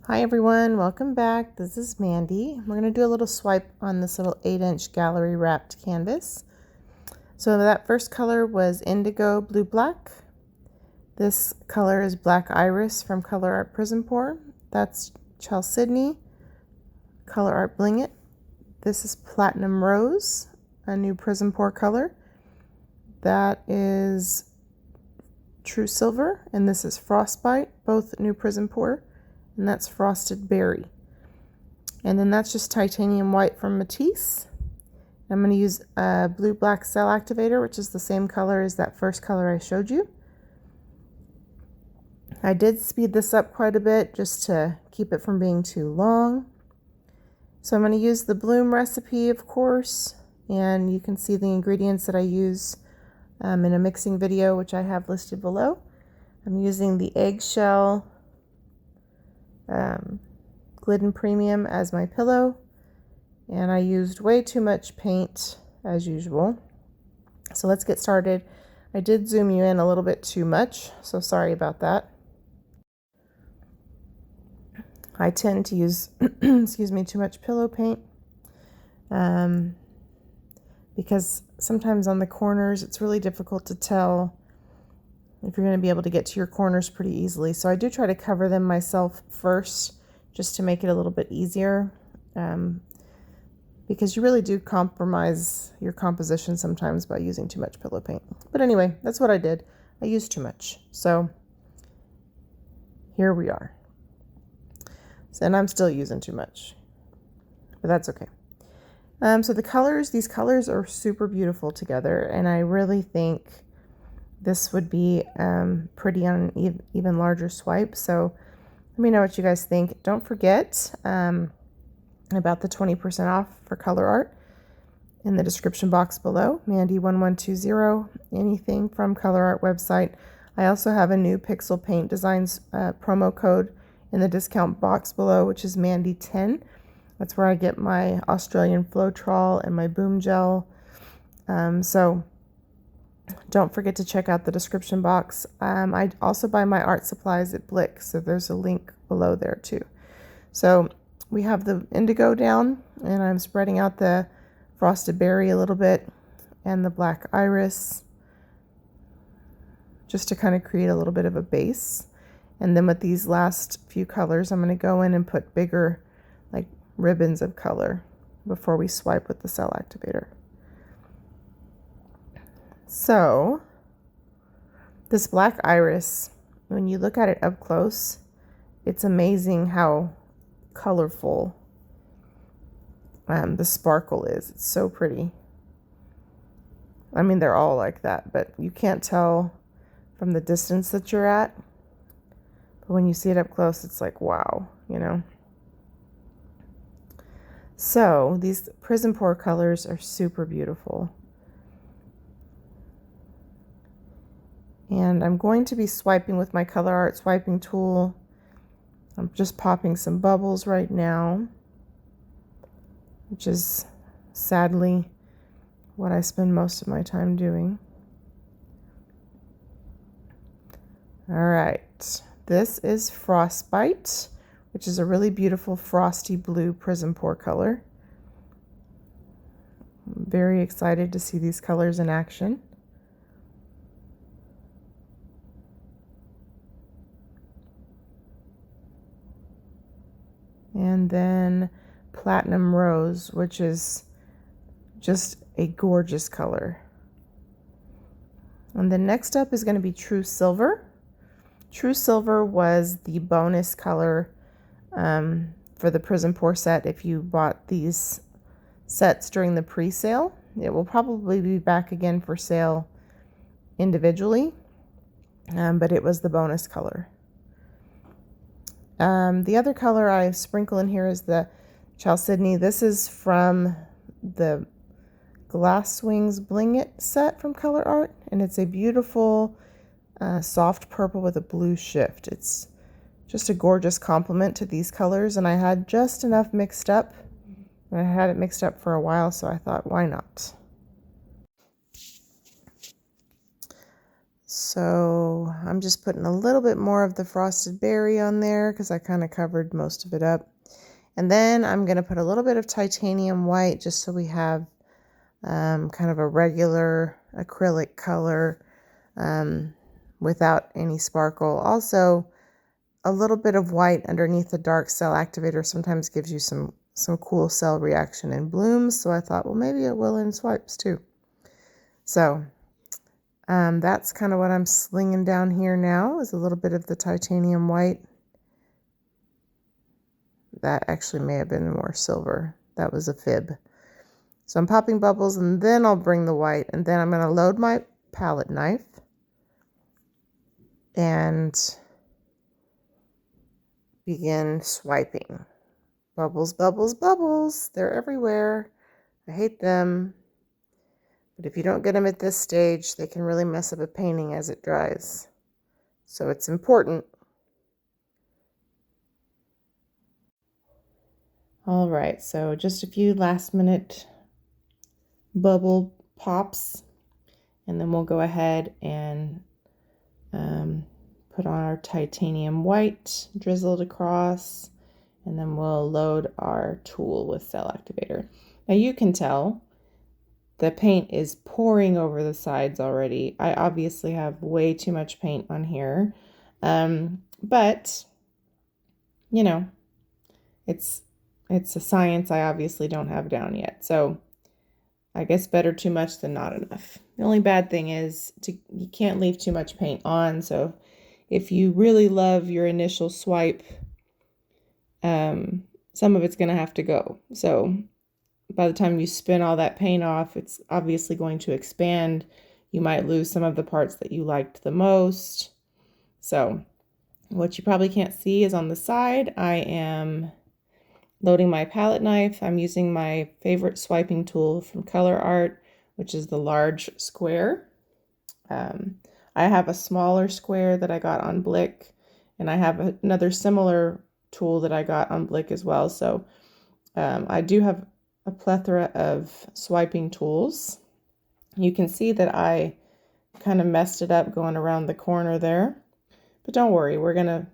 Hi everyone, welcome back. This is Mandy. We're going to do a little swipe on this little 8-inch gallery wrapped canvas. So that first color was Indigo Blue Black. This color is Black Iris from Colourarte PrizmPour. That's Chalcedony, Colourarte Bling It. This is Platinum Rose, a new PrizmPour color. That is True Silver, and this is Frostbite, both new PrizmPour. And that's Frosted Berry. And then that's just Titanium White from Matisse. I'm going to use a Blue Black Cell Activator, which is the same color as that first color I showed you. I did speed this up quite a bit just to keep it from being too long. So I'm going to use the Bloom recipe, of course, and you can see the ingredients that I use in a mixing video, which I have listed below. I'm using the Eggshell Glidden Premium as my pillow, and I used way too much paint as usual. So let's get started. I did zoom you in a little bit too much, so sorry about that. I tend to use excuse me, too much pillow paint because sometimes on the corners it's really difficult to tell if you're going to be able to get to your corners pretty easily. So I do try to cover them myself first just to make it a little bit easier, because you really do compromise your composition sometimes by using too much pillow paint. But anyway, that's what I did. I used too much. So here we are. And I'm still using too much, but that's okay. So the colors, these colors are super beautiful together, and I really think this would be pretty on an even larger swipe. So let me know what you guys think. Don't forget about the 20% off for Colourarte in the description box below. Mandy1120, anything from Colourarte website. I also have a new Pixel Paint Designs promo code in the discount box below, which is Mandy10. That's where I get my Australian Floetrol and my Boom Gel. So don't forget to check out the description box. I also buy my art supplies at Blick, so there's a link below there too. So we have the indigo down, and I'm spreading out the frosted berry a little bit and the black iris just to kind of create a little bit of a base. And then with these last few colors, I'm going to go in and put bigger like ribbons of color before we swipe with the cell activator. So this black iris, when you look at it up close, it's amazing how colorful the sparkle is. It's so pretty. I mean, they're all like that, but you can't tell from the distance that you're at. But when you see it up close, it's like, wow, you know. So these PrizmPour colors are super beautiful. And I'm going to be swiping with my Colourarte swiping tool. I'm just popping some bubbles right now, which is sadly what I spend most of my time doing. All right, this is Frostbite, which is a really beautiful frosty blue PrizmPour color. I'm very excited to see these colors in action. And then Platinum Rose, which is just a gorgeous color. And then next up is going to be True Silver. True Silver was the bonus color for the PrizmPour set. If you bought these sets during the pre-sale, it will probably be back again for sale individually, but it was the bonus color. The other color I sprinkle in here is the Chalcedony. This is from the Glass Wings Bling It set from Colourarte, and it's a beautiful soft purple with a blue shift. It's just a gorgeous complement to these colors, and I had just enough mixed up. And I had it mixed up for a while, so I thought, why not? So I'm just putting a little bit more of the frosted berry on there because I kind of covered most of it up. And then I'm going to put a little bit of titanium white just so we have kind of a regular acrylic color without any sparkle. Also, a little bit of white underneath the dark cell activator sometimes gives you some cool cell reaction in blooms. So I thought, well, maybe it will in swipes too. So that's kind of what I'm slinging down here now, is a little bit of the titanium white. That actually may have been more silver. That was a fib. So I'm popping bubbles, and then I'll bring the white, and then I'm going to load my palette knife and begin swiping. Bubbles, bubbles, bubbles. They're everywhere. I hate them. But if you don't get them at this stage, they can really mess up a painting as it dries. So it's important. All right, so just a few last minute bubble pops, and then we'll go ahead and put on our titanium white drizzled across, and then we'll load our tool with cell activator. Now you can tell the paint is pouring over the sides already. I obviously have way too much paint on here, but you know, it's a science I obviously don't have down yet. So I guess better too much than not enough. The only bad thing is you can't leave too much paint on. So if you really love your initial swipe, some of it's going to have to go. So by the time you spin all that paint off, it's obviously going to expand. You might lose some of the parts that you liked the most. So what you probably can't see is on the side, I am loading my palette knife. I'm using my favorite swiping tool from Colourarte, which is the large square. I have a smaller square that I got on Blick, and I have another similar tool that I got on Blick as well. So I do have a plethora of swiping tools. You can see that I kind of messed it up going around the corner there, but don't worry, we're gonna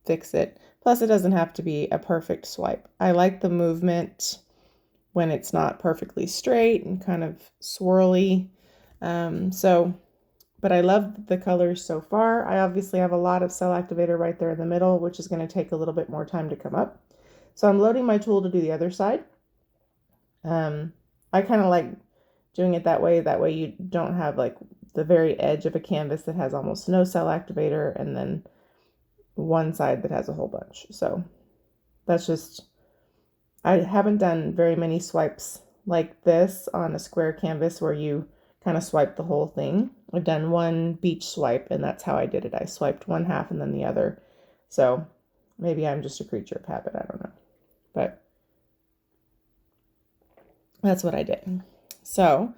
fix it. Plus, it doesn't have to be a perfect swipe. I like the movement when it's not perfectly straight and kind of swirly. But I love the colors so far. I obviously have a lot of cell activator right there in the middle, which is going to take a little bit more time to come up. So I'm loading my tool to do the other side. I kind of like doing it that way. That way you don't have like the very edge of a canvas that has almost no cell activator and then one side that has a whole bunch. So that's just, I haven't done very many swipes like this on a square canvas where you kind of swipe the whole thing. I've done one beach swipe, and that's how I did it. I swiped one half and then the other. So maybe I'm just a creature of habit. I don't know. But that's what I did. So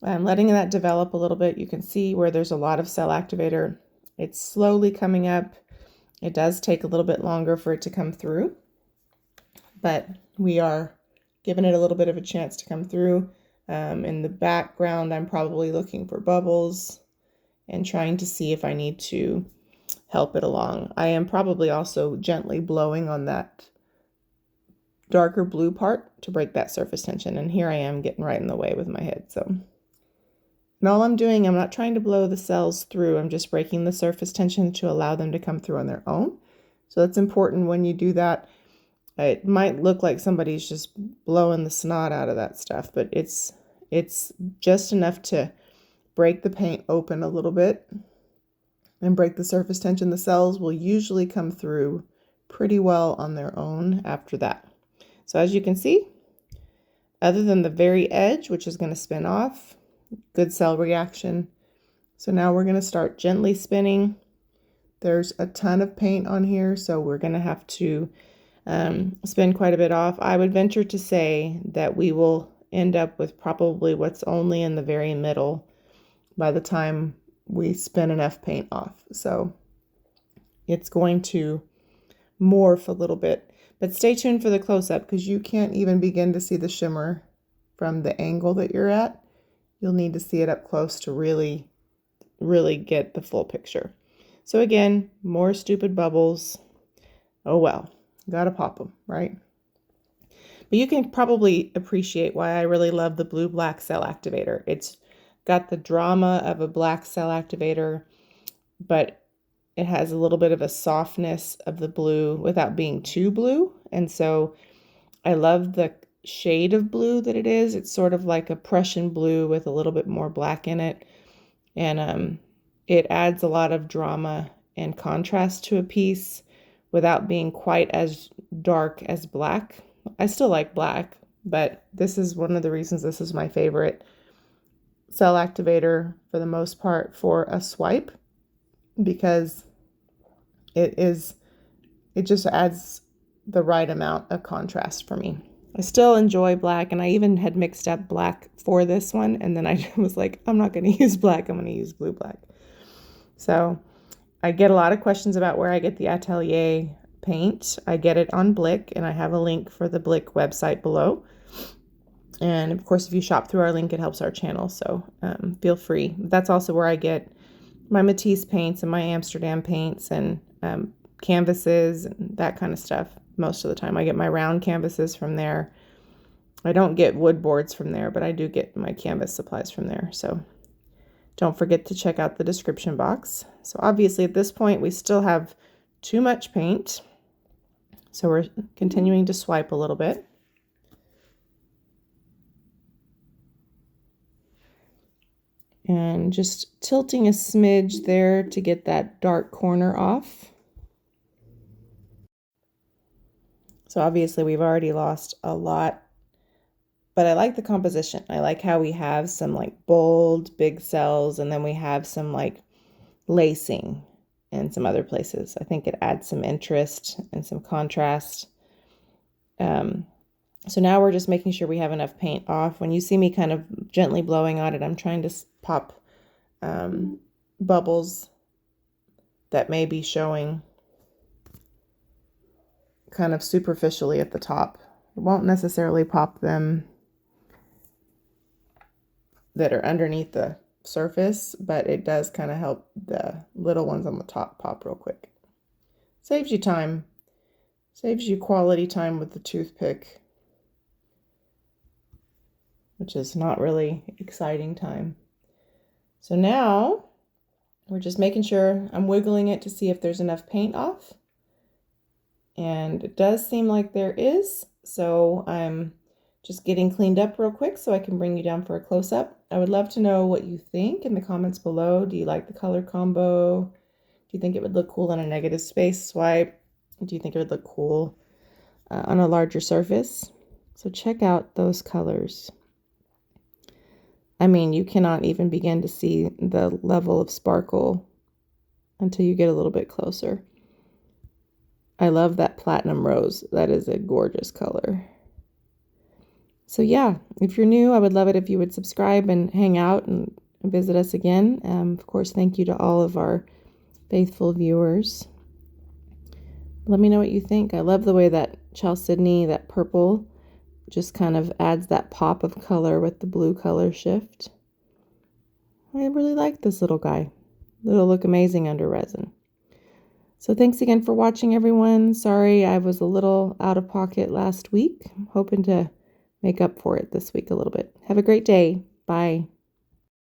I'm letting that develop a little bit. You can see where there's a lot of cell activator. It's slowly coming up. It does take a little bit longer for it to come through, but we are giving it a little bit of a chance to come through. In the background, I'm probably looking for bubbles and trying to see if I need to help it along. I am probably also gently blowing on that darker blue part to break that surface tension. And here I am getting right in the way with my head. So, and all I'm doing, I'm not trying to blow the cells through. I'm just breaking the surface tension to allow them to come through on their own. So it's important when you do that. It might look like somebody's just blowing the snot out of that stuff, but it's just enough to break the paint open a little bit and break the surface tension. The cells will usually come through pretty well on their own after that. So as you can see, other than the very edge, which is going to spin off, good cell reaction. So now we're going to start gently spinning. There's a ton of paint on here, so we're going to have to spin quite a bit off. I would venture to say that we will end up with probably what's only in the very middle by the time we spin enough paint off. So it's going to morph a little bit, but stay tuned for the close-up because you can't even begin to see the shimmer from the angle that you're at. You'll need to see it up close to really really get the full picture. So again, more stupid bubbles. Oh well, gotta pop them, right? But you can probably appreciate why I really love the blue black cell activator. It's got the drama of a black cell activator, but it has a little bit of a softness of the blue without being too blue. And so I love the shade of blue that it is. It's sort of like a Prussian blue with a little bit more black in it. And it adds a lot of drama and contrast to a piece without being quite as dark as black. I still like black, but this is one of the reasons this is my favorite cell activator for the most part for a swipe, because it just adds the right amount of contrast for me. I still enjoy black, and I even had mixed up black for this one, and then I was like, I'm not going to use black, I'm going to use blue black. So I get a lot of questions about where I get the Atelier paint. I get it on Blick, and I have a link for the Blick website below. And of course, if you shop through our link, it helps our channel, so feel free. That's also where I get my Matisse paints and my Amsterdam paints and canvases and that kind of stuff. Most of the time I get my round canvases from there. I don't get wood boards from there, but I do get my canvas supplies from there. So don't forget to check out the description box. So obviously at this point we still have too much paint, so we're continuing to swipe a little bit. And just tilting a smidge there to get that dark corner off. So obviously we've already lost a lot, but I like the composition. I like how we have some like bold, big cells, and then we have some like lacing in some other places. I think it adds some interest and some contrast. So now we're just making sure we have enough paint off. When you see me kind of gently blowing on it, I'm trying to pop bubbles that may be showing kind of superficially at the top. It won't necessarily pop them that are underneath the surface, but it does kind of help the little ones on the top pop real quick. Saves you time. Saves you quality time with the toothpick, which is not really exciting time. So now we're just making sure I'm wiggling it to see if there's enough paint off. And it does seem like there is. So I'm just getting cleaned up real quick so I can bring you down for a close-up. I would love to know what you think in the comments below. Do you like the color combo? Do you think it would look cool on a negative space swipe? Do you think it would look cool on a larger surface? So check out those colors. I mean, you cannot even begin to see the level of sparkle until you get a little bit closer. I love that platinum rose. That is a gorgeous color. So yeah, if you're new, I would love it if you would subscribe and hang out and visit us again. Of course, thank you to all of our faithful viewers. Let me know what you think. I love the way that Chalcedony, that purple, just kind of adds that pop of color with the blue color shift. I really like this little guy. It'll look amazing under resin. So thanks again for watching, everyone. Sorry I was a little out of pocket last week. I'm hoping to make up for it this week a little bit. Have a great day. Bye.